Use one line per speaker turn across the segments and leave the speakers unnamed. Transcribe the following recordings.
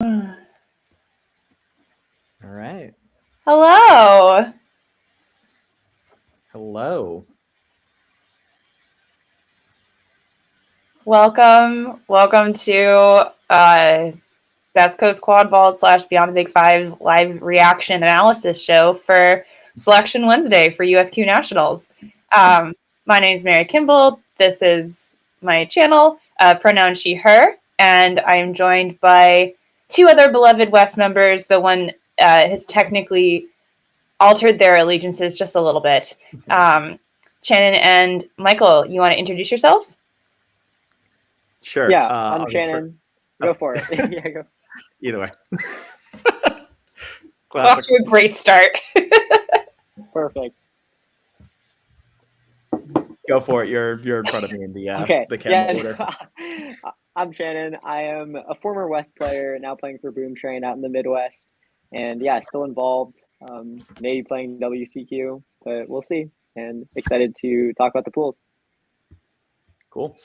All right.
Hello.
Hello.
Welcome to BestCoastQuadball / Beyond the Big Five live reaction analysis show for Selection Wednesday for USQ Nationals. My name is Mary Kimball. This is my channel, pronoun she, her, and I am joined by two other beloved West members. The one has technically altered their allegiances just a little bit. Shannon and Michael, you want to introduce yourselves?
Sure.
Yeah, I'm Shannon. Go for it. Yeah, go.
Either way.
Off to a great start.
Perfect.
Go for it. You're in front of me in the
Okay.
the camera order.
I'm Shannon. I am a former West player, now playing for Boom Train out in the Midwest, and yeah, still involved. Maybe playing WCQ, but we'll see. And excited to talk about the pools.
Cool.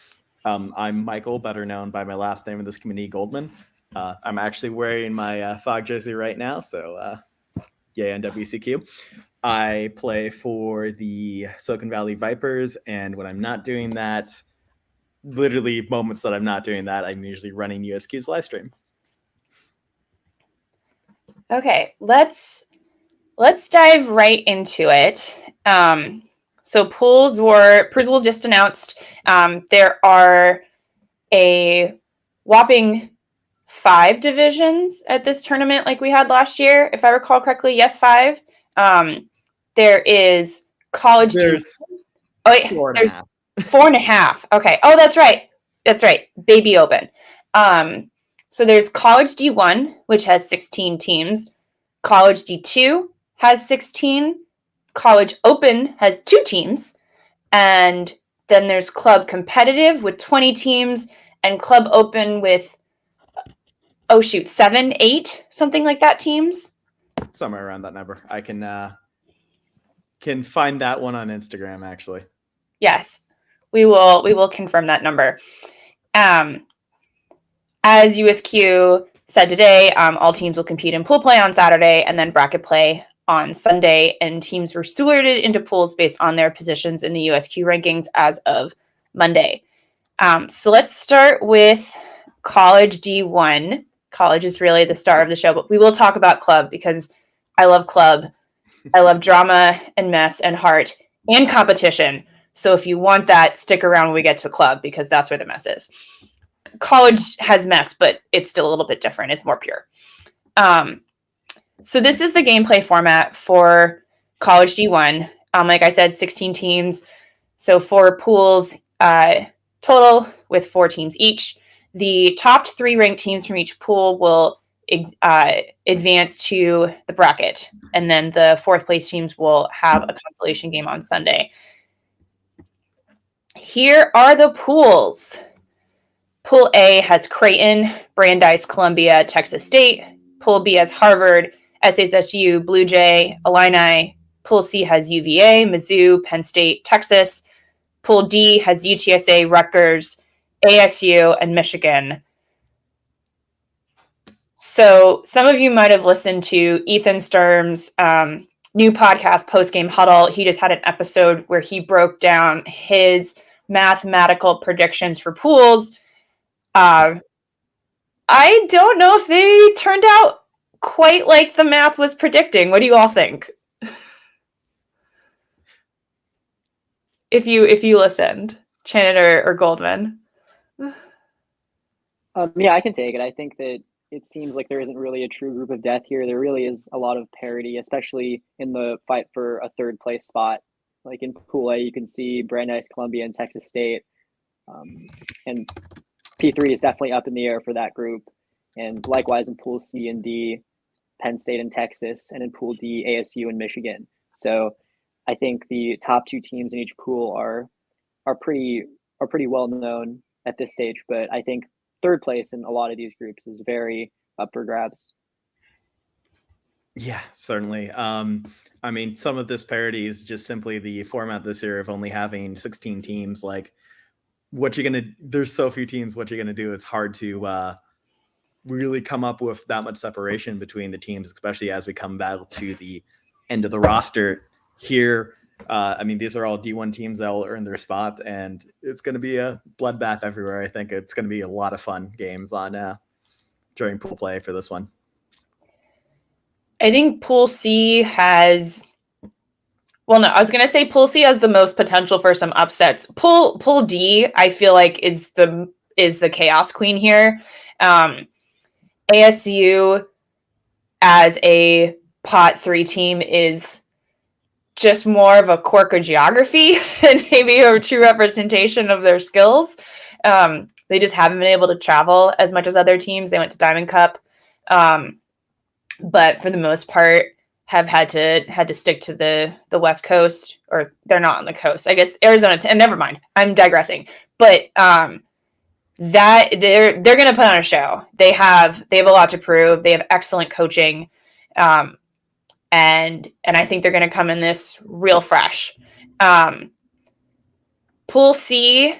I'm Michael, better known by my last name in this community, Goldman. I'm actually wearing my Fog jersey right now, so yay on WCQ. I play for the Silicon Valley Vipers, and when I'm not doing that, literally moments that I'm not doing that, I'm usually running USQ's live stream.
Okay, let's dive right into it. So pools were just announced. There are a whopping 5 divisions at this tournament, like we had last year, if I recall correctly. Yes, 5. There is college.
There's
there's 4.5. Okay. Oh, that's right. Baby open. So there's college D1, which has 16 teams. College D2 has 16. College Open has 2 teams. And then there's Club Competitive with 20 teams and Club Open with, 7, 8, something like that teams.
Somewhere around that number. I can find that one on Instagram, actually.
Yes, we will confirm that number. As USQ said today, all teams will compete in pool play on Saturday and then bracket play on Sunday, and teams were sorted into pools based on their positions in the USQ rankings as of Monday. So let's start with college D1. College is really the star of the show, but we will talk about club because I love club. I love drama and mess and heart and competition. So if you want that, stick around when we get to club because that's where the mess is. College has mess, but it's still a little bit different. It's more pure. So this is the gameplay format for college D1. Like I said, 16 teams. So 4 pools total with 4 teams each. The top 3 ranked teams from each pool will advance to the bracket. And then the 4th place teams will have a consolation game on Sunday. Here are the pools. Pool A has Creighton, Brandeis, Columbia, Texas State. Pool B has Harvard, SHSU, Blue Jay, Illini. Pool C has UVA, Mizzou, Penn State, Texas. Pool D has UTSA, Rutgers, ASU, and Michigan. So some of you might have listened to Ethan Sturm's new podcast, Post Game Huddle. He just had an episode where he broke down his mathematical predictions for pools. I don't know if they turned out quite like the math was predicting. What do you all think? If you listened, Shannon or Goldman.
Yeah, I can take it. I think that it seems like there isn't really a true group of death here. There really is a lot of parity, especially in the fight for a 3rd place spot. Like in Pool A, you can see Brandeis, Columbia, and Texas State. And P3 is definitely up in the air for that group. And likewise in Pool C and D, Penn State and Texas, and in Pool D, ASU and Michigan. So I think the top 2 teams in each pool are pretty well known at this stage. But I think 3rd place in a lot of these groups is very up for grabs.
Yeah, certainly. I mean, some of this parity is just simply the format this year of only having 16 teams. Like, there's so few teams. What you're gonna do? It's hard to really come up with that much separation between the teams, especially as we come back to the end of the roster here. I mean, these are all D1 teams that will earn their spot, and it's going to be a bloodbath everywhere. I think it's going to be a lot of fun games on during pool play for this one.
I think Pool C has, well, no, I was going to say Pool C has the most potential for some upsets. Pool D, I feel like is the chaos queen here. ASU as a pot 3 team is just more of a quirk of geography and maybe a true representation of their skills. They just haven't been able to travel as much as other teams. They went to Diamond Cup, but for the most part have had to stick to the West Coast, or they're not on the coast. I guess Arizona. And never mind, I'm digressing. But that they're going to put on a show. They have a lot to prove. They have excellent coaching. And I think they're going to come in this real fresh. Pool C,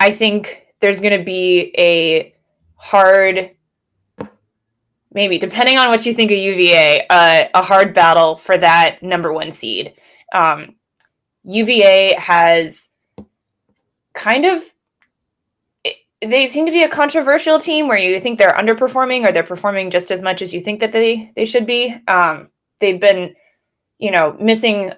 I think there's going to be a hard, maybe depending on what you think of UVA, a hard battle for that number 1 seed. UVA has kind of, they seem to be a controversial team where you think they're underperforming or they're performing just as much as you think that they should be. They've been, missing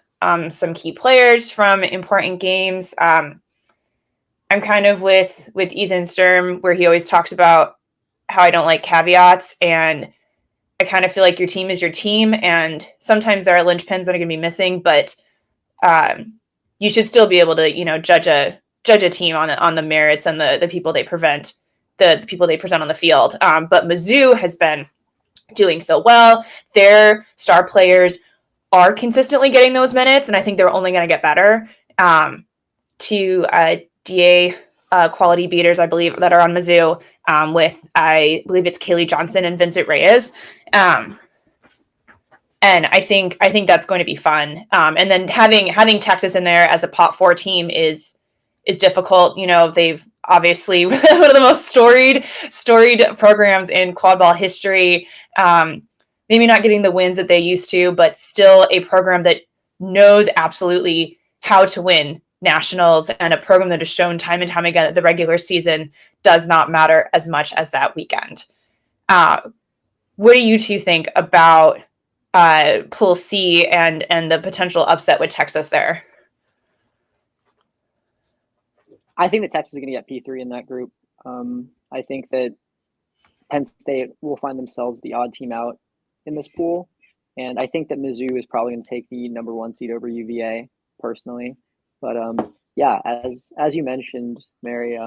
some key players from important games. I'm kind of with Ethan Sturm, where he always talks about how I don't like caveats, and I kind of feel like your team is your team, and sometimes there are linchpins that are going to be missing, but you should still be able to, judge a team on the merits and the people they present on the field. But Mizzou has been doing so well. Their star players are consistently getting those minutes, and I think they're only going to get better. To DA quality beaters, I believe, that are on Mizzou, with, I believe it's Kaylee Johnson and Vincent Reyes. And I think that's going to be fun. And then having Texas in there as a pot 4 team is difficult. They've obviously one of the most storied programs in quad ball history. Maybe not getting the wins that they used to, but still a program that knows absolutely how to win nationals, and a program that has shown time and time again that the regular season does not matter as much as that weekend. What do you two think about Pool C and the potential upset with Texas there?
I think that Texas is going to get P3 in that group. I think that Penn State will find themselves the odd team out in this pool. And I think that Mizzou is probably going to take the number 1 seed over UVA personally. But yeah, as you mentioned, Mary,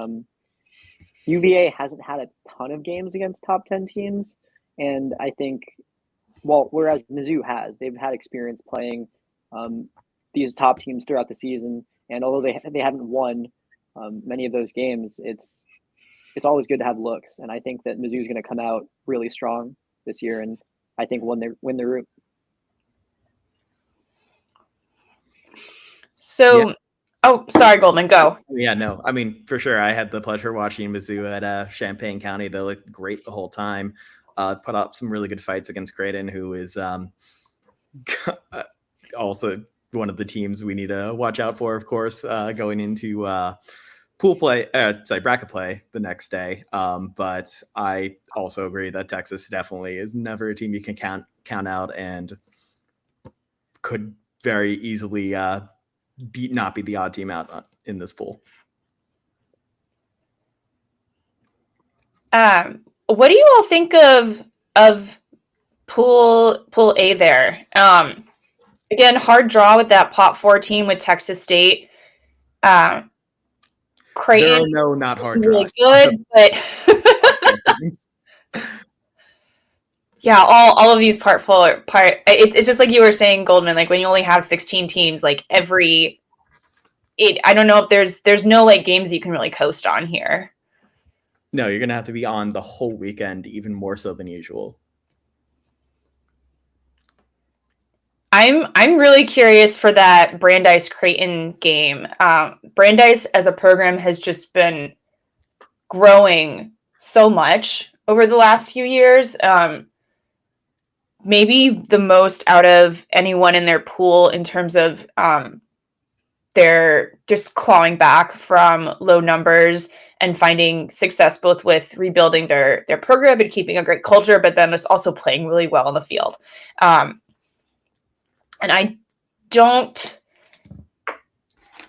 UVA hasn't had a ton of games against top 10 teams. And I think, whereas Mizzou has, they've had experience playing these top teams throughout the season. And although they haven't won many of those games, it's always good to have looks. And I think that Mizzou is going to come out really strong this year, and I think win their route.
So, yeah. Oh, sorry, Goldman, go.
Yeah, no, I mean, for sure. I had the pleasure of watching Mizzou at Champaign County. They looked great the whole time. Put up some really good fights against Creighton, who is also one of the teams we need to watch out for, of course, going into bracket play the next day. But I also agree that Texas definitely is never a team you can count out, and could very easily not be the odd team out in this pool.
What do you all think of Pool A there? Again, hard draw with that pot 4 team with Texas State. Creighton,
there are no not hard draws.
Really good, but yeah, all of these it's just like you were saying, Goldman, like when you only have 16 teams, like I don't know if there's no like games you can really coast on here.
No, you're gonna have to be on the whole weekend, even more so than usual.
I'm really curious for that Brandeis Creighton game. Brandeis as a program has just been growing so much. over the last few years. Maybe the most out of anyone in their pool in terms of they're just clawing back from low numbers and finding success both with rebuilding their program and keeping a great culture, but then it's also playing really well on the field. And I don't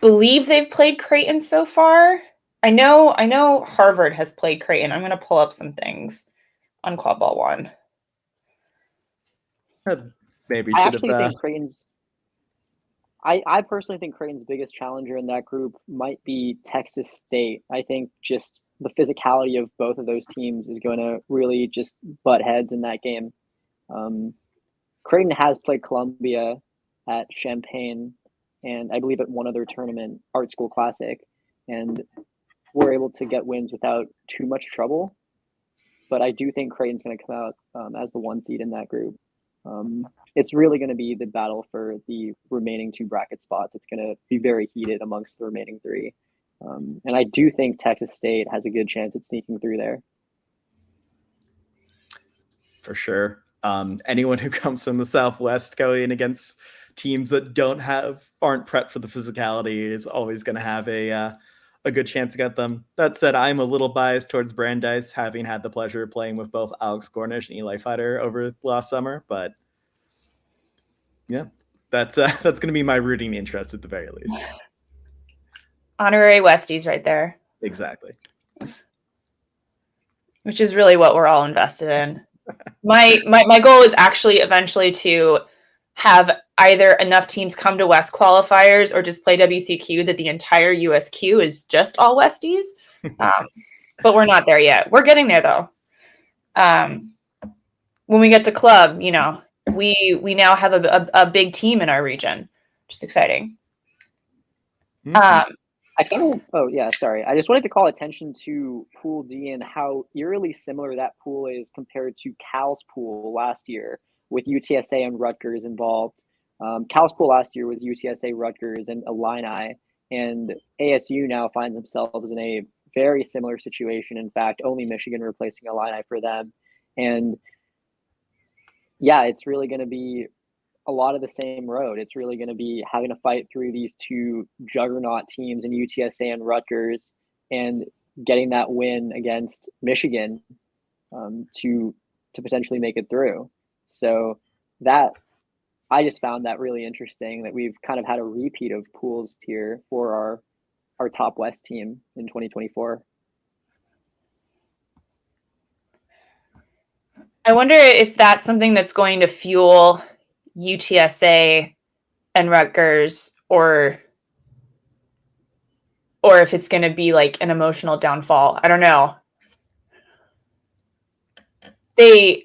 believe they've played Creighton so far. I know Harvard has played Creighton. I'm going to pull up some things on Quadball 1.
Maybe
I
should
actually
have.
think Creighton's. I personally think Creighton's biggest challenger in that group might be Texas State. I think just the physicality of both of those teams is going to really just butt heads in that game. Creighton has played Columbia at Champaign, and I believe at one other tournament, Art School Classic, and were able to get wins without too much trouble. But I do think Creighton's going to come out as the 1 seed in that group. It's really going to be the battle for the remaining 2 bracket spots. It's going to be very heated amongst the remaining 3. And I do think Texas State has a good chance at sneaking through there.
For sure. Anyone who comes from the Southwest going against teams that aren't prepped for the physicality is always going to have a good chance to get them. That said, I'm a little biased towards Brandeis, having had the pleasure of playing with both Alex Gornish and Eli Fighter over last summer. But yeah, that's going to be my rooting interest at the very least.
Honorary Westies right there.
Exactly.
Which is really what we're all invested in. My goal is actually eventually to have either enough teams come to West qualifiers or just play WCQ that the entire USQ is just all Westies. But we're not there yet. We're getting there though. When we get to club, we now have a big team in our region, which is exciting.
Mm-hmm.
I just wanted to call attention to Pool D and how eerily similar that pool is compared to Cal's pool last year with UTSA and Rutgers involved. Cal's pool last year was UTSA, Rutgers, and Illini, and ASU now finds themselves in a very similar situation. In fact, only Michigan replacing Illini for them. And yeah, it's really going to be a lot of the same road. It's really going to be having to fight through these 2 juggernaut teams in UTSA and Rutgers and getting that win against Michigan to potentially make it through. So that I just found that really interesting that we've kind of had a repeat of pools here for our top West team in 2024.
I wonder if that's something that's going to fuel UTSA and Rutgers or if it's going to be like an emotional downfall. I don't know.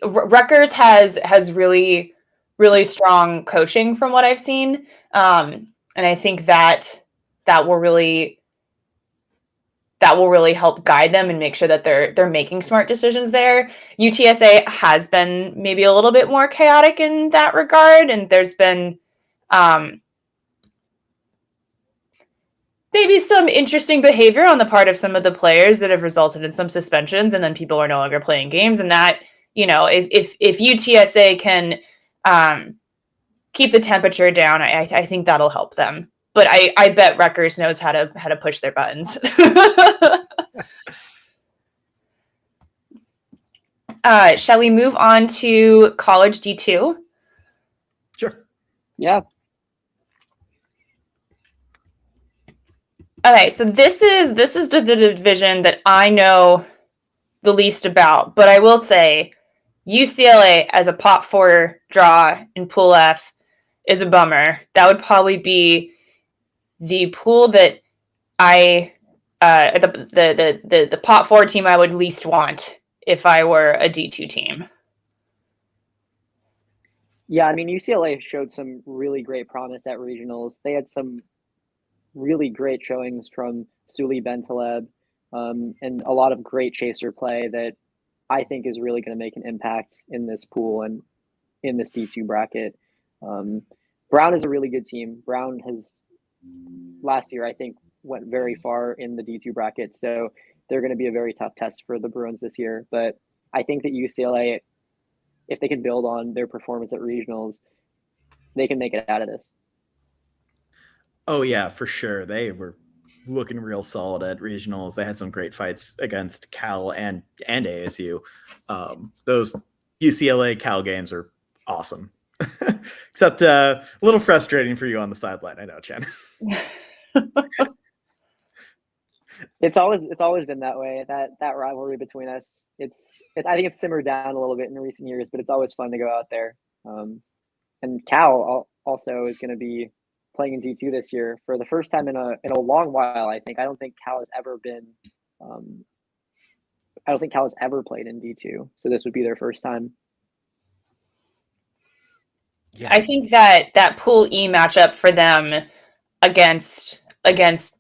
Rutgers has really, really strong coaching from what I've seen. And I think that will really help guide them and make sure that they're making smart decisions there. UTSA has been maybe a little bit more chaotic in that regard, and there's been maybe some interesting behavior on the part of some of the players that have resulted in some suspensions, and then people are no longer playing games. And that, if UTSA can keep the temperature down, I think that'll help them. But I bet Rutgers knows how to push their buttons. Shall we move on to College D2?
Sure.
Yeah.
Okay, so this is the division that I know the least about, but I will say UCLA as a Pot 4 draw in Pool F is a bummer. That would probably be the pool that the Pot 4 team I would least want if I were a D2 team.
Yeah, I mean, UCLA showed some really great promise at regionals. They had some really great showings from Suli Bentaleb and a lot of great chaser play that I think is really going to make an impact in this pool and in this D2 bracket. Brown is a really good team. Brown has last year, I think, went very far in the D2 bracket. So they're going to be a very tough test for the Bruins this year. But I think that UCLA, if they can build on their performance at regionals, they can make it out of this.
Oh yeah, for sure. They were looking real solid at regionals. They had some great fights against Cal and ASU. Those UCLA Cal games are awesome. Except a little frustrating for you on the sideline. I know, Chen.
It's always been that way. That rivalry between us. I think it's simmered down a little bit in recent years, but it's always fun to go out there. And Cal also is going to be playing in D2 this year for the first time in a long while. I don't think Cal has ever been. I don't think Cal has ever played in D2, so this would be their first time.
Yeah. I think that Pool E matchup for them against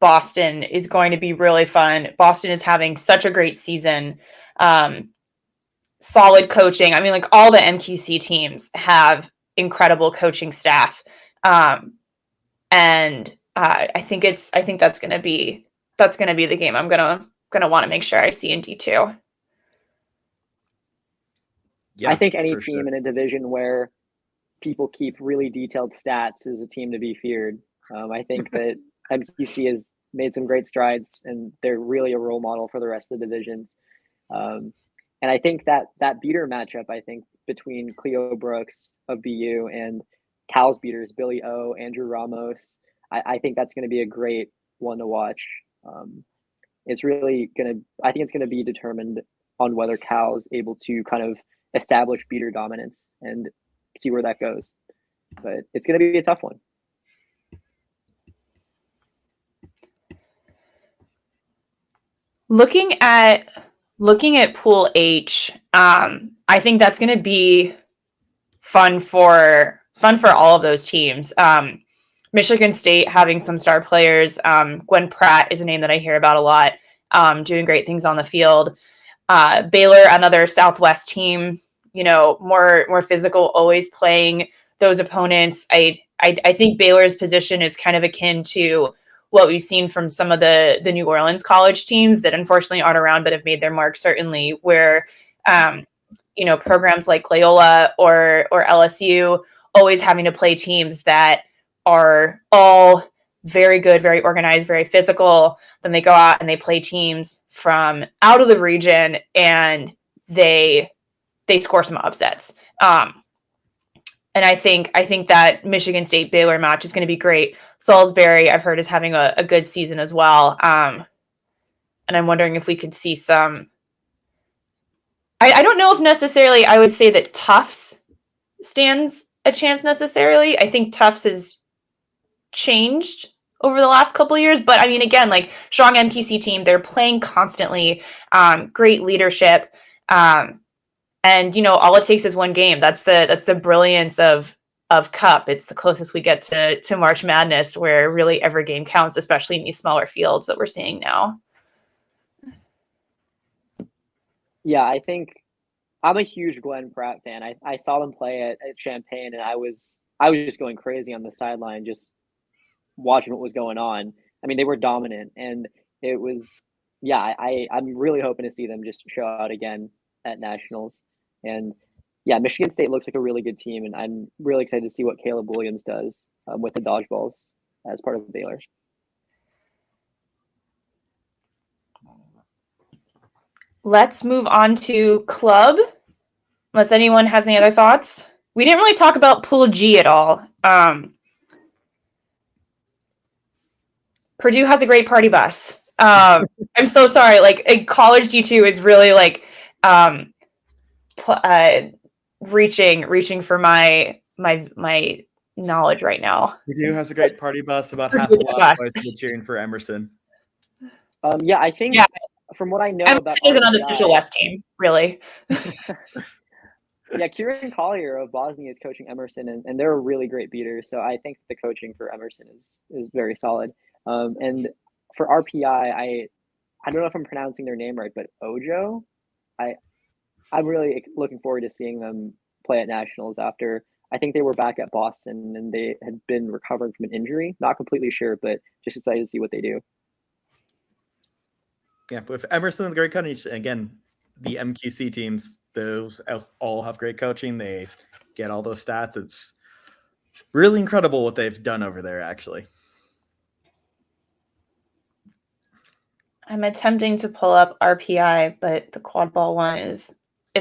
Boston is going to be really fun. Boston is having such a great season. Solid coaching. I mean, like all the MQC teams have incredible coaching staff. And I think that's going to be the game I'm going to want to make sure I see in D2.
Yeah, I think any team in a division where people keep really detailed stats is a team to be feared. I think that MQC has made some great strides, and they're really a role model for the rest of the divisions. And I think that beater matchup, I think, between Cleo Brooks of BU and Cal's beaters, Billy O, Andrew Ramos, I think that's going to be a great one to watch. It's really I think it's going to be determined on whether Cal is able to kind of establish beater dominance and see where that goes. But it's going to be a tough one.
Looking at Pool H, I think that's going to be fun for all of those teams. Michigan State having some star players. Gwen Pratt is a name that I hear about a lot, doing great things on the field. Baylor, another Southwest team, more physical, always playing those opponents. I think Baylor's position is kind of akin to what we've seen from some of the New Orleans college teams that unfortunately aren't around but have made their mark, certainly, where programs like Loyola or LSU always having to play teams that are all very good, very organized, very physical. Then they go out and they play teams from out of the region and they score some upsets. And I think that Michigan State Baylor match is going to be great. Salisbury, I've heard, is having a good season as well. And I'm wondering if we could see some. I don't know if necessarily I would say that Tufts stands a chance necessarily. I think Tufts has changed over the last couple of years, but I mean, again, like strong MQC team, they're playing constantly, great leadership. And all it takes is one game. That's the brilliance of Cup. It's the closest we get to March Madness, where really every game counts, especially in these smaller fields that we're seeing now.
Yeah, I think I'm a huge Gwen Pratt fan. I saw them play at Champaign, and I was just going crazy on the sideline, just watching what was going on. I mean, they were dominant, and it was, yeah, I'm really hoping to see them just show out again at nationals. And yeah, Michigan State looks like a really good team, and I'm really excited to see what Caleb Williams does with the dodgeballs as part of Baylor.
Let's move on to club, unless anyone has any other thoughts. We didn't really talk about Pool G at all. Purdue has a great party bus. I'm so sorry. Like, college D2 is really like reaching for my knowledge right now.
Purdue has a great party bus. About half of the boys were cheering for Emerson.
Yeah, I think from what I know,
Emerson is an unofficial West team, really.
Yeah, Kieran Collier of Bosnia is coaching Emerson, and they're a really great beater. So I think the coaching for Emerson is very solid. And for RPI, I don't know if I'm pronouncing their name right, but Ojo, I'm really looking forward to seeing them play at nationals after. I think they were back at Boston and they had been recovering from an injury. Not completely sure, but just excited to see what they do.
Yeah, with Emerson and the great coach, again, the MQC teams, those all have great coaching. They get all those stats. It's really incredible what they've done over there, actually.
I'm attempting to pull up RPI, but the quad ball one it's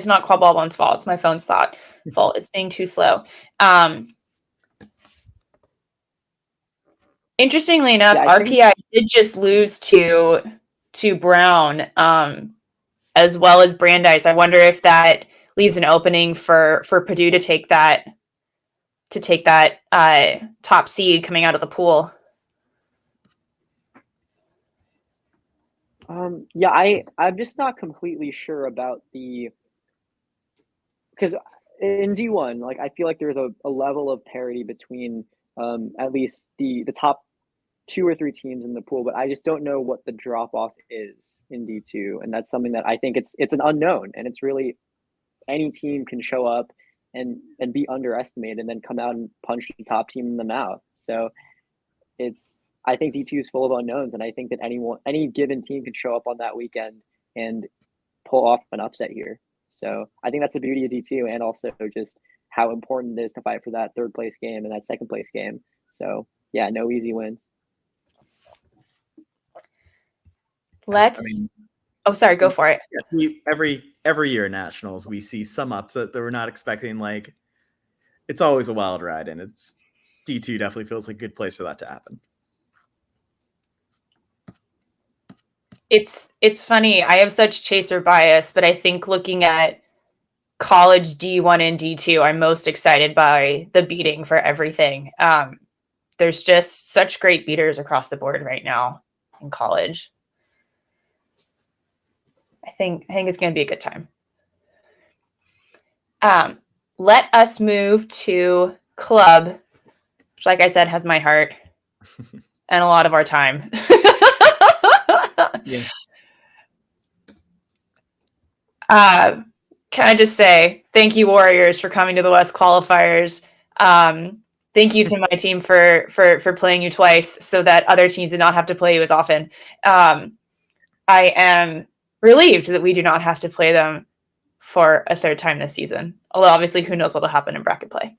not quad ball one's fault. It's my phone's fault. It's being too slow. Interestingly enough, RPI did just lose to Brown, as well as Brandeis. I wonder if that leaves an opening for Purdue to take that top seed coming out of the pool.
Yeah, I'm just not completely sure about because in D1, like I feel like there's a level of parity between at least the top 2 or 3 teams in the pool, but I just don't know what the drop off is in D2, and that's something that I think it's an unknown, and it's really any team can show up and be underestimated and then come out and punch the top team in the mouth. So I think D2 is full of unknowns, and I think that any given team can show up on that weekend and pull off an upset here. So I think that's the beauty of D2, and also just how important it is to fight for that 3rd place game and that 2nd place game. So yeah, no easy wins.
Sorry, go for it.
Every year at Nationals, we see some upset that we're not expecting. Like, it's always a wild ride, and D2 definitely feels like a good place for that to happen.
It's funny. I have such chaser bias, but I think looking at college D1 and D2, I'm most excited by the beating for everything. There's just such great beaters across the board right now in college. I think it's going to be a good time. Let us move to club, which, like I said, has my heart and a lot of our time.
Yeah.
Can I just say thank you, Warriors, for coming to the West qualifiers. Thank you to my team for playing you twice so that other teams did not have to play you as often. I am relieved that we do not have to play them for a 3rd time this season. Although obviously who knows what will happen in bracket play.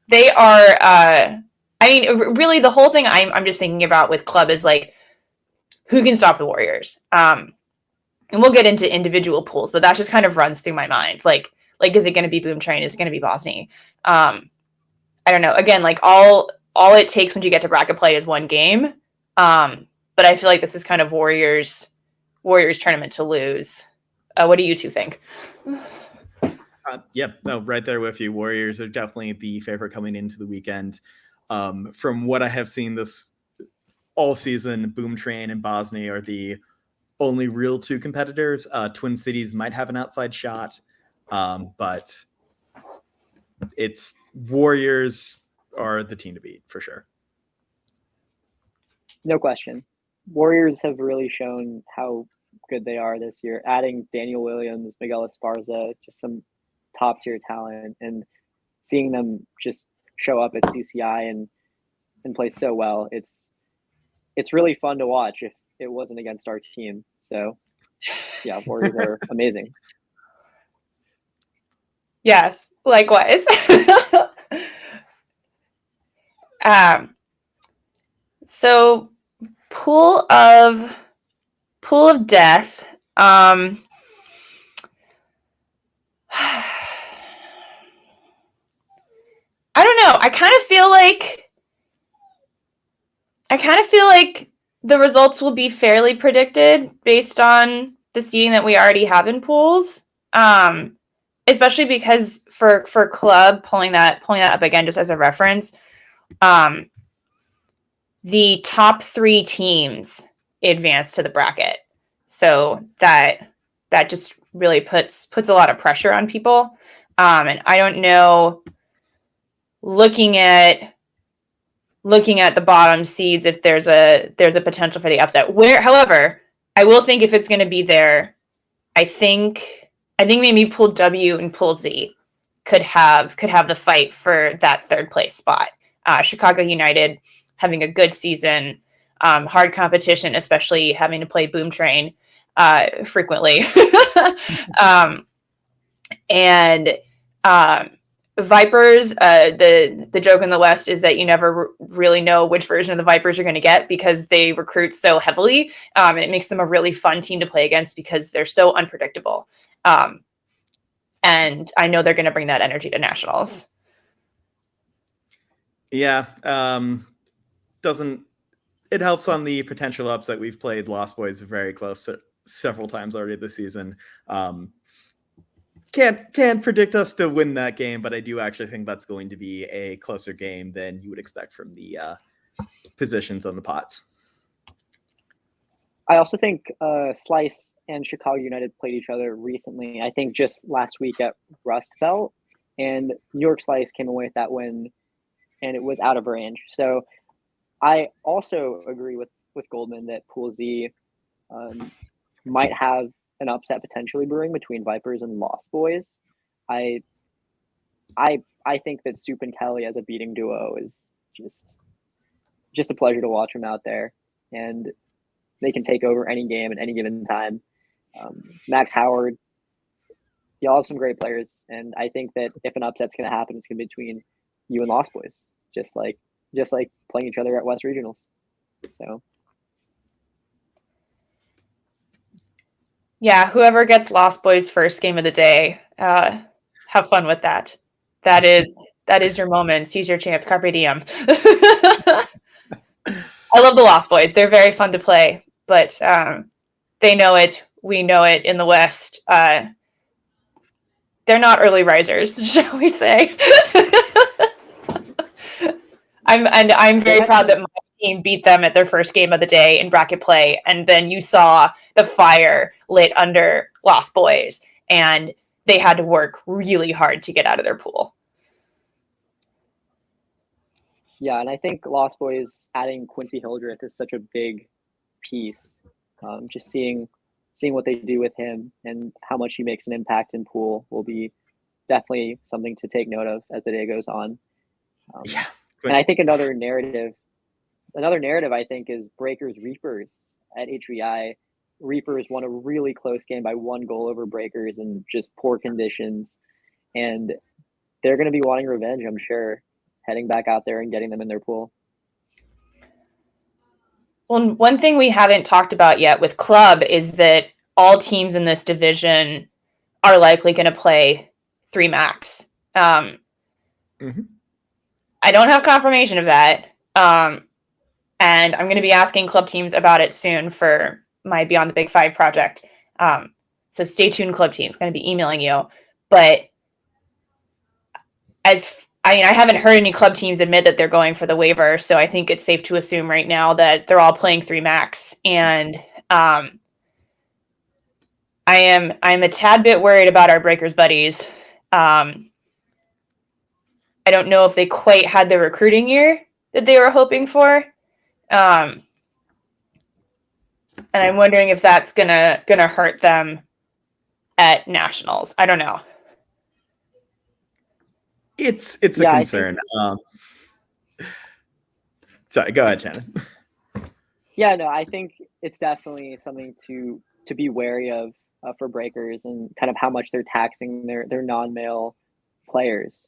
They are really the whole thing I'm just thinking about with club is like who can stop the Warriors. And we'll get into individual pools, but that just kind of runs through my mind. Like is it going to be Boom Train? Is it going to be Bosnia? I don't know. Again, like all it takes when you get to bracket play is one game. But I feel like this is kind of Warriors tournament to lose. What do you two think?
Right there with you. Warriors are definitely the favorite coming into the weekend. From what I have seen this all season, Boom Train and Bosnia are the only real 2 competitors. Twin Cities might have an outside shot, but it's Warriors are the team to beat for sure.
No question. Warriors have really shown how good they are this year. Adding Daniel Williams, Miguel Esparza, just some top tier talent, and seeing them just show up at CCI and play so well. It's really fun to watch if it wasn't against our team. So yeah, Warriors are amazing.
Yes, likewise. So pool of death. I don't know. I kind of feel like the results will be fairly predicted based on the seeding that we already have in pools. Especially because for club, pulling that up again just as a reference, the top 3 teams advance to the bracket. So that just really puts a lot of pressure on people. And I don't know, looking at the bottom seeds, if there's a potential for the upset. However, I will think if it's going to be there, I think maybe Pool W and Pool Z could have the fight for that 3rd place spot. Chicago United having a good season, hard competition, especially having to play Boom Train. frequently. And Vipers, the joke in the West is that you never really know which version of the Vipers you're going to get because they recruit so heavily, and it makes them a really fun team to play against because they're so unpredictable. And I know they're going to bring that energy to nationals.
Yeah, it helps on the potential upset. We've played Lost Boys very close several times already this season. Can't predict us to win that game, but I do actually think that's going to be a closer game than you would expect from the positions on the pots.
I also think Slice and Chicago United played each other recently. I think just last week at Rust Belt, and New York Slice came away with that win, and it was out of range. So I also agree with Goldman that Pool Z might have an upset potentially brewing between Vipers and Lost Boys. I think that Soup and Kelly as a beating duo is just a pleasure to watch them out there, and they can take over any game at any given time. Max Howard, y'all have some great players, and I think that if an upset's going to happen, it's going to be between you and Lost Boys, just like playing each other at West Regionals. So.
Yeah, whoever gets Lost Boys first game of the day, have fun with that. That is your moment. Seize your chance. Carpe diem. I love the Lost Boys. They're very fun to play, but they know it. We know it in the West. They're not early risers, shall we say? I'm very proud that my team beat them at their first game of the day in bracket play, and then you saw the fire lit under Lost Boys, and they had to work really hard to get out of their pool.
Yeah, and I think Lost Boys adding Quincy Hildreth is such a big piece. Just seeing what they do with him and how much he makes an impact in pool will be definitely something to take note of as the day goes on.
Yeah.
And I think another narrative I think is Breakers Reapers at HVI. Reapers won a really close game by 1 goal over Breakers in just poor conditions, and they're going to be wanting revenge, I'm sure, heading back out there and getting them in their pool.
Well, one thing we haven't talked about yet with Club is that all teams in this division are likely going to play 3 max. I don't have confirmation of that. And I'm going to be asking club teams about it soon for my Beyond the Big Five project. So stay tuned, club teams. Going to be emailing you. But I haven't heard any club teams admit that they're going for the waiver, so I think it's safe to assume right now that they're all playing 3 max. And I'm a tad bit worried about our Breakers buddies. I don't know if they quite had the recruiting year that they were hoping for. And I'm wondering if that's gonna hurt them at nationals. I don't know.
It's a concern. Sorry, go ahead, Shannon.
Yeah, no, I think it's definitely something to be wary of for Breakers and kind of how much they're taxing their non-male players.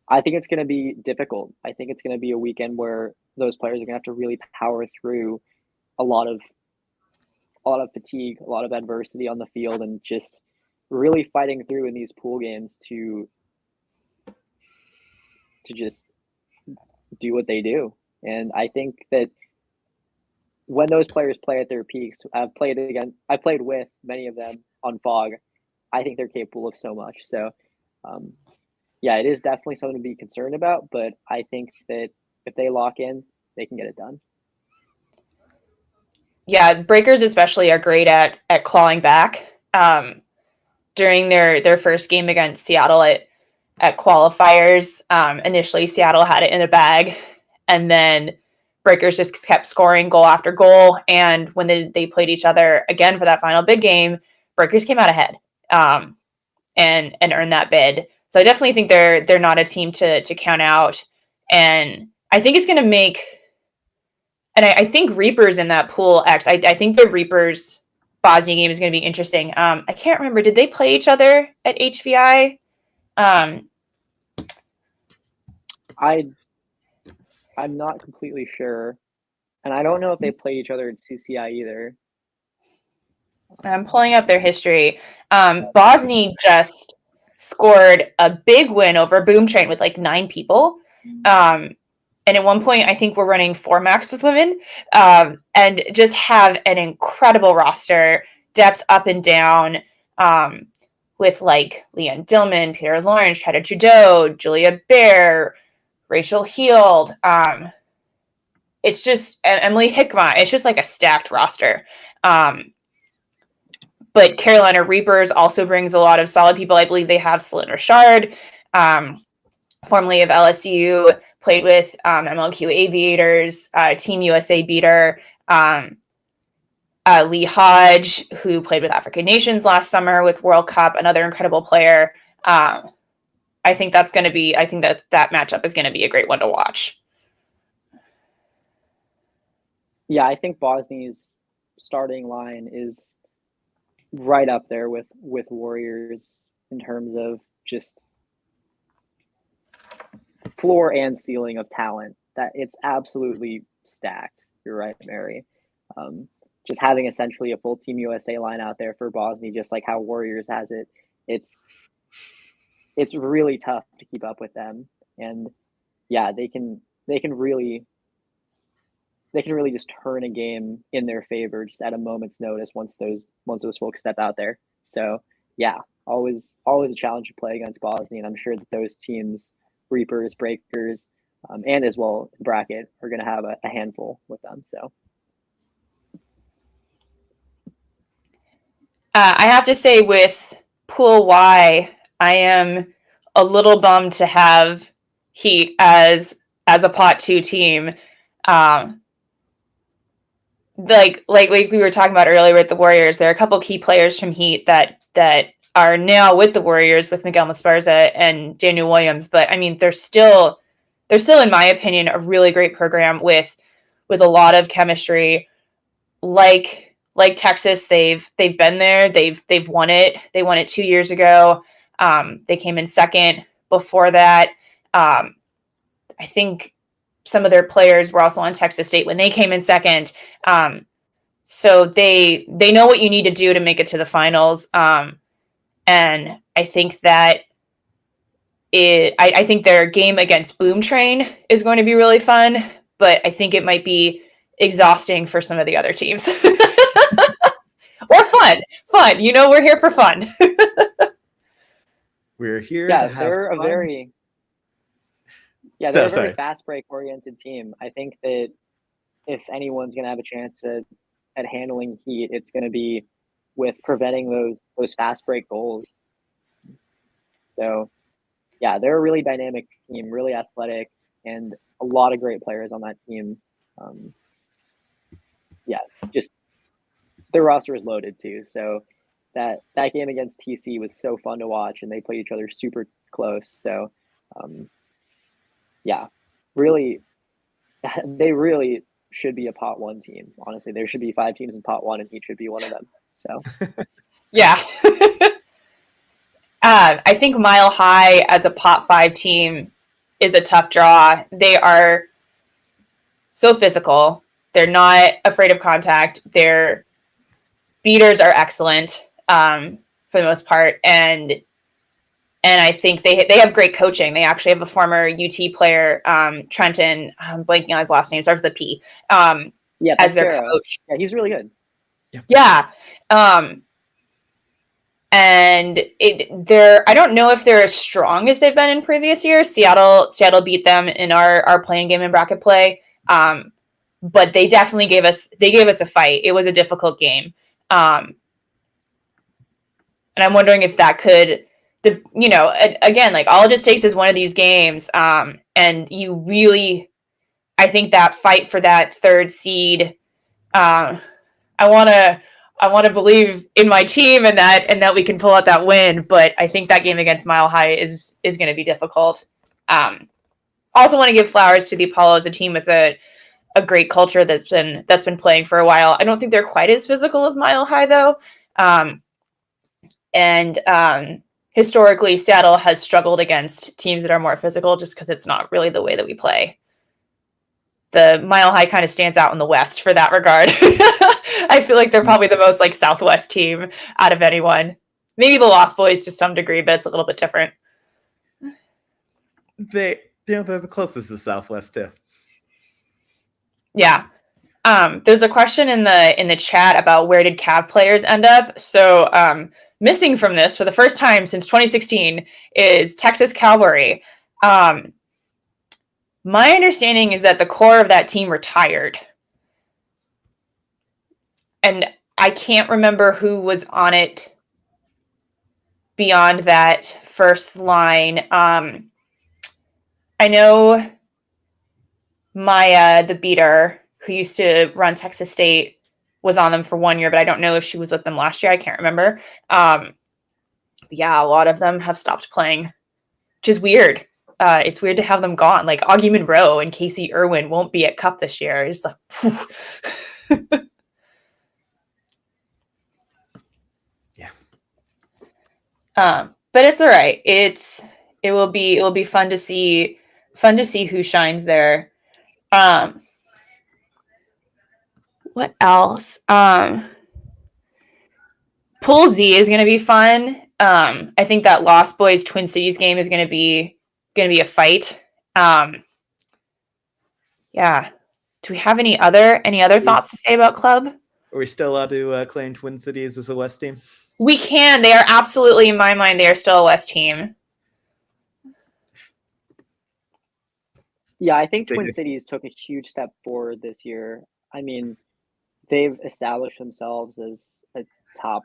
I think it's going to be difficult. I think it's going to be a weekend where those players are going to have to really power through a lot of fatigue, a lot of adversity on the field, and just really fighting through in these pool games to just do what they do. And I think that when those players play at their peaks, I've played with many of them on Fog. I think they're capable of so much. So, yeah, it is definitely something to be concerned about, but I think that if they lock in, they can get it done.
Yeah, Breakers especially are great at clawing back. During their first game against Seattle at qualifiers, initially Seattle had it in a bag, and then Breakers just kept scoring goal after goal. And when they played each other again for that final bid game, Breakers came out ahead and earned that bid. So I definitely think they're not a team to count out. And I think it's going to make And I think Reapers in that pool X. I think the Reapers Bosnia game is going to be interesting. I can't remember. Did they play each other at HVI?
I'm not completely sure, and I don't know if they play each other at CCI either.
I'm pulling up their history. Bosnia just scored a big win over Boom Train with like 9 people. And at one point, I think we're running 4 max with women, and just have an incredible roster, depth up and down, with like Leanne Dillman, Peter Lawrence, Chetta Trudeau, Julia Bear, Rachel Heald. It's just Emily Hickma. It's just like a stacked roster. But Carolina Reapers also brings a lot of solid people. I believe they have Celine Richard, formerly of LSU, played with MLQ Aviators, Team USA beater, Lee Hodge, who played with African Nations last summer with World Cup, another incredible player. I think that matchup is going to be a great one to watch.
Yeah, I think Bosnia's starting line is right up there with Warriors in terms of just floor and ceiling of talent. That it's absolutely stacked. You're right, Mary. Just having essentially a full Team USA line out there for Bosnia, just like how Warriors has it, it's really tough to keep up with them. And yeah, they can really just turn a game in their favor just at a moment's notice once those folks step out there. So yeah, always a challenge to play against Bosnia, and I'm sure that those teams, Reapers, Breakers, and as well bracket, are going to have a handful with them. So
I have to say, with Pool Y, I am a little bummed to have Heat as a pot 2 team. Like we were talking about earlier with the Warriors, there are a couple key players from Heat that are now with the Warriors, with Miguel Masparza and Daniel Williams. But I mean, they're still, in my opinion, a really great program with a lot of chemistry. Like Texas, they've been there. They've won it. They won it 2 years ago. They came in second before that. I think some of their players were also on Texas State when they came in second. So they know what you need to do to make it to the finals. And I think that I think their game against Boom Train is going to be really fun, but I think it might be exhausting for some of the other teams. Or fun. You know, we're here for fun.
We're here
yeah,
to have
they're
fun.
a very fast break oriented team. I think that if anyone's going to have a chance at handling Heat, it's going to be with preventing those fast break goals. So yeah, they're a really dynamic team, really athletic, and a lot of great players on that team. Yeah, just their roster is loaded too. So that game against TC was so fun to watch, and they played each other super close. So yeah, really, they really should be a pot 1 team. Honestly, there should be 5 teams in pot 1, and Heat should be one of them. So
yeah. I think Mile High as a pot 5 team is a tough draw. They are so physical. They're not afraid of contact. Their beaters are excellent for the most part, and I think they have great coaching. They actually have a former UT player, Trenton, I'm blanking on his last name, starts with a P, as their coach.
Yeah, he's really good.
Yeah. And I don't know if they're as strong as they've been in previous years. Seattle beat them in our playing game and bracket play. But they definitely gave us a fight. It was a difficult game. And I'm wondering if that could, again, like all it just takes is one of these games. And you really, I think that fight for that 3rd seed, I want to believe in my team and that we can pull out that win. But I think that game against Mile High is going to be difficult. Also want to give flowers to the Apollos, a team with a a great culture that's been playing for a while. I don't think they're quite as physical as Mile High though. Historically, Seattle has struggled against teams that are more physical just because it's not really the way that we play. The Mile High kind of stands out in the West for that regard. I feel like they're probably the most like Southwest team out of anyone. Maybe the Lost Boys to some degree, but it's a little bit different.
They're the closest to Southwest too.
Yeah. There's a question in the chat about where did Cav players end up. So missing from this for the first time since 2016 is Texas Cavalry. My understanding is that the core of that team retired. And I can't remember who was on it beyond that first line. I know Maya, the beater, who used to run Texas State, was on them for 1 year, but I don't know if she was with them last year. I can't remember. Yeah, a lot of them have stopped playing, which is weird. It's weird to have them gone. Like Augie Monroe and Casey Irwin won't be at Cup this year. It's like,
yeah.
But it's all right. It will be fun to see who shines there. What else? Pool Z is going to be fun. I think that Lost Boys Twin Cities game is going to be a fight. Yeah. Do we have any other thoughts to say about Club?
Are we still allowed to claim Twin Cities as a West team?
We can. They are absolutely, in my mind, they are still a West team.
Yeah, I think Twin Cities took a huge step forward this year. I mean, they've established themselves as a top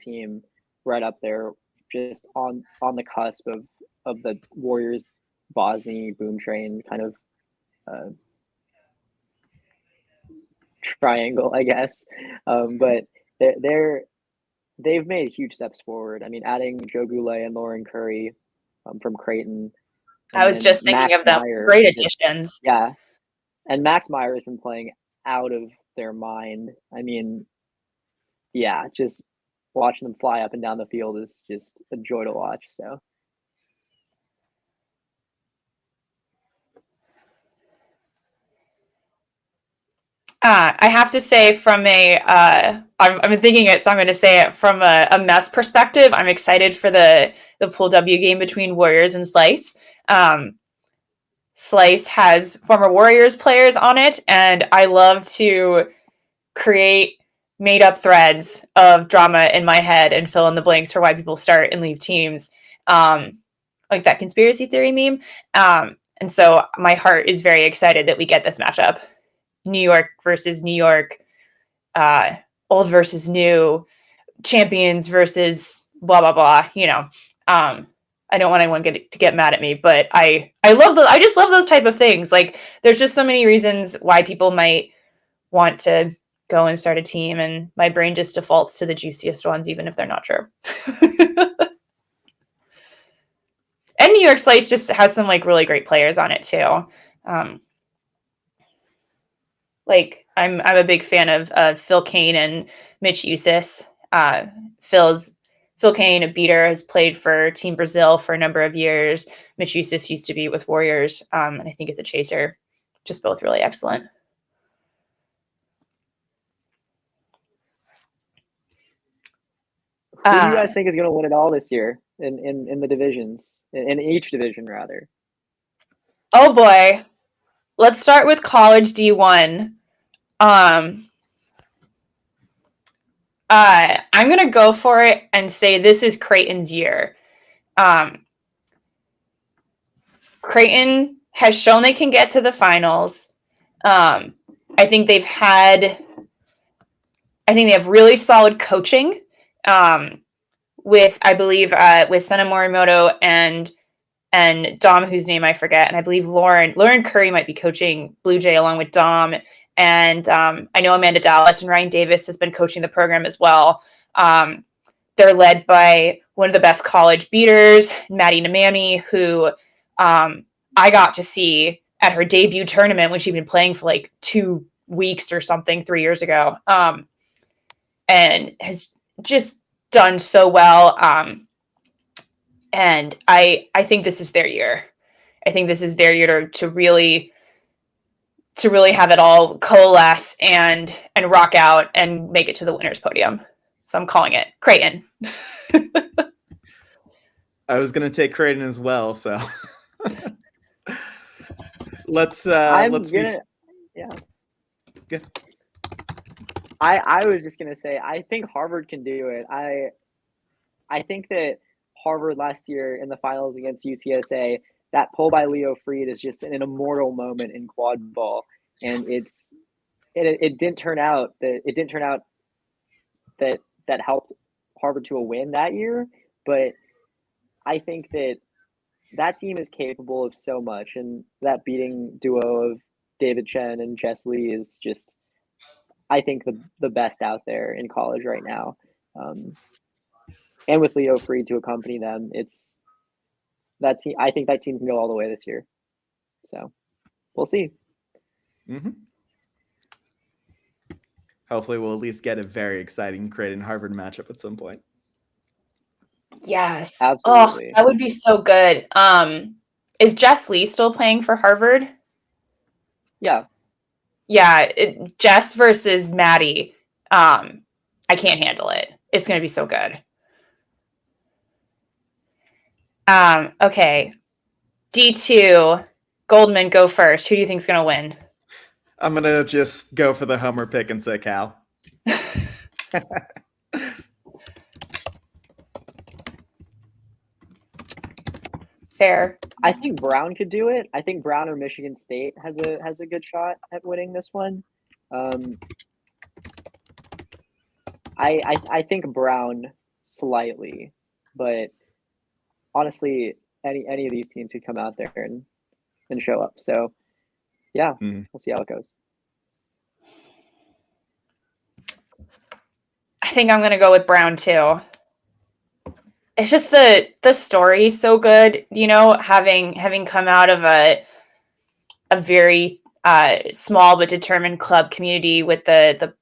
team right up there, just on the cusp of the Warriors Bosnia boom train kind of triangle, I guess. But they've made huge steps forward. I mean, adding Joe Goulet and Lauren Curry from Creighton.
I was just thinking
Max
of them.
Meyer,
Great additions.
Yeah. And Max Meyer has been playing out of their mind. I mean, yeah, just watching them fly up and down the field is just a joy to watch. So
I have to say from I'm thinking it, so I'm going to say it from a mess perspective. I'm excited for the Pool W game between Warriors and Slice. Slice has former Warriors players on it, and I love to create made-up threads of drama in my head and fill in the blanks for why people start and leave teams, like that conspiracy theory meme. And so my heart is very excited that we get this matchup. New York versus New York, old versus new, champions versus blah, blah, blah, you know. I don't want anyone to get mad at me, but I just love those type of things. Like, there's just so many reasons why people might want to go and start a team, and my brain just defaults to the juiciest ones, even if they're not true. And New York Slice just has some like really great players on it too. Like I'm a big fan of Phil Kane and Mitch Eusis. Phil Kane, a beater, has played for Team Brazil for a number of years. Mitch Eusis used to be with Warriors, and I think is a chaser. Just both really excellent.
Who do you guys think is going to win it all this year in the divisions, in each division rather?
Oh boy, let's start with college D1. I'm going to go for it and say this is Creighton's year. Creighton has shown they can get to the finals. I think they have really solid coaching. With I believe with Sana Morimoto and Dom, whose name I forget, and I believe Lauren Curry might be coaching Blue Jay along with Dom, and I know Amanda Dallas and Ryan Davis has been coaching the program as well. They're led by one of the best college beaters, Maddie Namami, who I got to see at her debut tournament when she'd been playing for like 2 weeks or something 3 years ago, and has just done so well. And I think this is their year. I think this is their year to really have it all coalesce and rock out and make it to the winner's podium. So I'm calling it Creighton.
I was going to take Creighton as well, so let's
Yeah.
Good.
I was just gonna say I think Harvard can do it. I think that Harvard last year in the finals against UTSA, that pull by Leo Freed is just an immortal moment in quad ball, and it didn't turn out that helped Harvard to a win that year, but I think that team is capable of so much, and that beating duo of David Chen and Jess Lee is just, I think, the best out there in college right now. And with Leo Freed to accompany them, I think that team can go all the way this year. So we'll see.
Mm-hmm. Hopefully we'll at least get a very exciting Creighton Harvard matchup at some point.
Yes.
Absolutely.
Oh, that would be so good. Is Jess Lee still playing for Harvard?
Yeah.
Yeah, Jess versus Maddie. I can't handle it. It's going to be so good. Okay. D2, Goldman, go first. Who do you think is going to win?
I'm going to just go for the homer pick and say Cal.
Fair.
I think Brown could do it. I think Brown or Michigan State has a good shot at winning this one. I think Brown slightly, but honestly, any of these teams could come out there and show up. So yeah, We'll see how it goes.
I think I'm going to go with Brown too. It's just the story is so good, you know, having come out of a very small but determined club community with the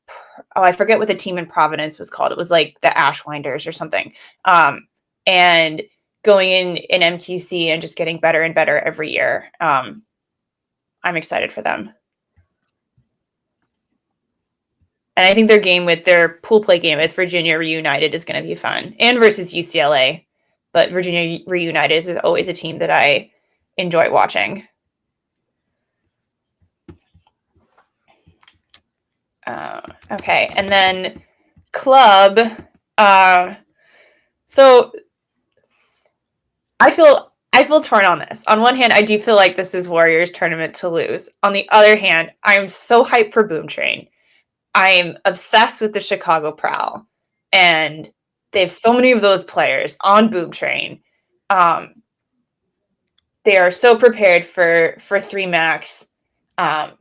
I forget what the team in Providence was called. It was like the Ashwinders or something. And going in MQC and just getting better and better every year. I'm excited for them. And I think their pool play game with Virginia Reunited is going to be fun, and versus UCLA. But Virginia Reunited is always a team that I enjoy watching. Okay, and then club. So I feel torn on this. On one hand, I do feel like this is Warriors tournament to lose. On the other hand, I'm so hyped for Boom Train. I'm obsessed with the Chicago Prowl, and they have so many of those players on Boom Train. They are so prepared for 3 max. I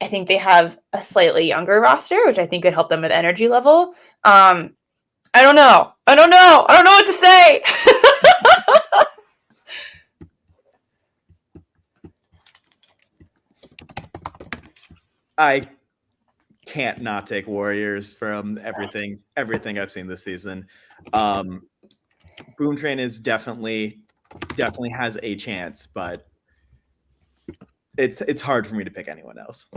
think they have a slightly younger roster, which I think could help them with energy level. I don't know. I don't know what to say.
I can't not take Warriors from everything I've seen this season. Boom Train is definitely has a chance, but it's hard for me to pick anyone else.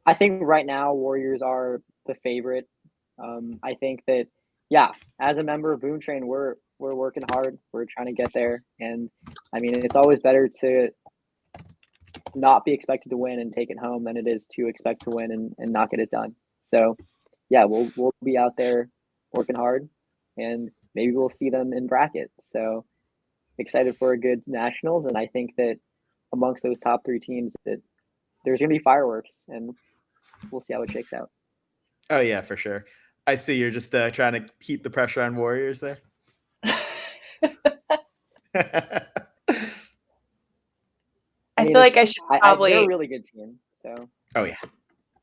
I think right now Warriors are the favorite. I think that, yeah, as a member of Boom Train, we're working hard. We're trying to get there, and I mean, it's always better to not be expected to win and take it home than it is to expect to win and not get it done. So yeah, we'll be out there working hard, and maybe we'll see them in brackets. So excited for a good nationals, and I think that amongst those top 3 teams that there's gonna be fireworks, and we'll see how it shakes out.
Oh yeah, for sure. I see you're just trying to keep the pressure on Warriors there.
I feel like I should probably.
They're a really good team. So.
Oh yeah.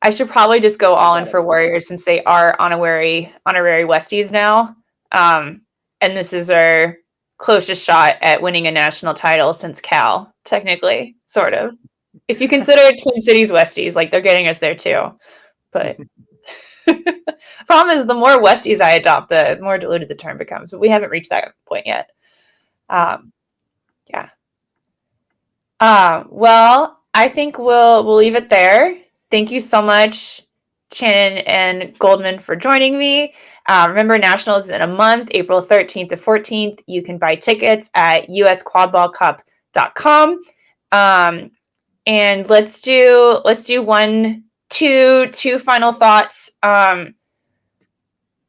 I should probably just go all in for Warriors since they are honorary Westies now. And this is our closest shot at winning a national title since Cal, technically, sort of. If you consider it Twin Cities Westies, like they're getting us there too. But problem is, the more Westies I adopt, the more diluted the term becomes. But we haven't reached that point yet. Yeah. Well, I think we'll leave it there. Thank you so much, Shannon and Goldman, for joining me. Remember, Nationals is in a month, April 13th to 14th. You can buy tickets at usquadballcup.com. And let's do two final thoughts.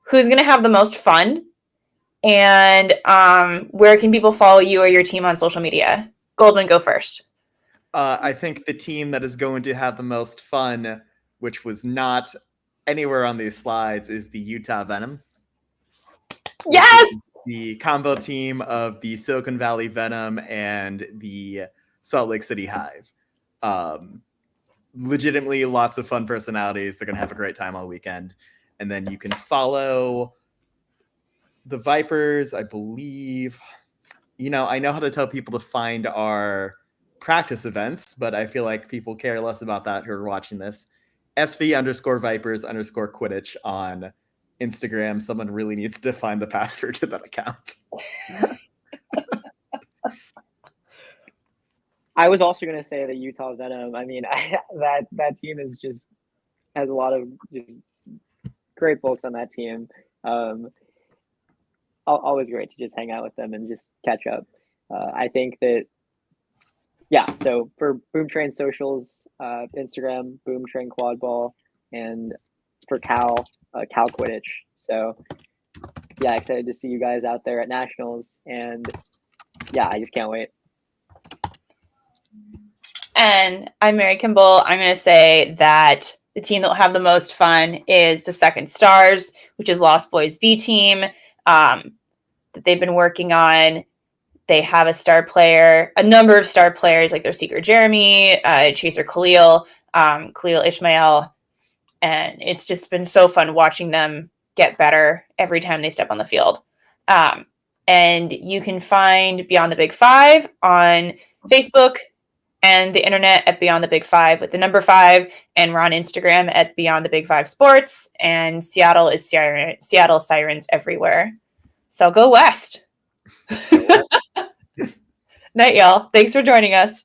Who's gonna have the most fun? And where can people follow you or your team on social media? Goldman, go first.
I think the team that is going to have the most fun, which was not anywhere on these slides, is the Utah Venom.
Yes!
The combo team of the Silicon Valley Venom and the Salt Lake City Hive. Legitimately lots of fun personalities. They're going to have a great time all weekend. And then you can follow the Vipers, I believe. I know how to tell people to find our practice events, but I feel like people care less about that who are watching this. SV_Vipers_Quidditch on Instagram. Someone really needs to find the password to that account.
I was also going to say the Utah Venom. I mean, that team is just has a lot of just great folks on that team. Always great to just hang out with them and just catch up. I think that, yeah. So for Boom Train socials, Instagram, Boom Train Quadball, and for Cal Quidditch. So yeah, excited to see you guys out there at Nationals, and yeah, I just can't wait.
And I'm Mary Kimball. I'm going to say that the team that will have the most fun is the Second Stars, which is Lost Boys B team that they've been working on. They have a number of star players like their Seeker Jeremy, Chaser Khalil Ishmael. And it's just been so fun watching them get better every time they step on the field. And you can find Beyond the Big Five on Facebook and the internet at Beyond the Big Five with the number 5. And we're on Instagram at Beyond the Big Five Sports. And Seattle is Seattle Sirens everywhere. So go West. Night, y'all. Thanks for joining us.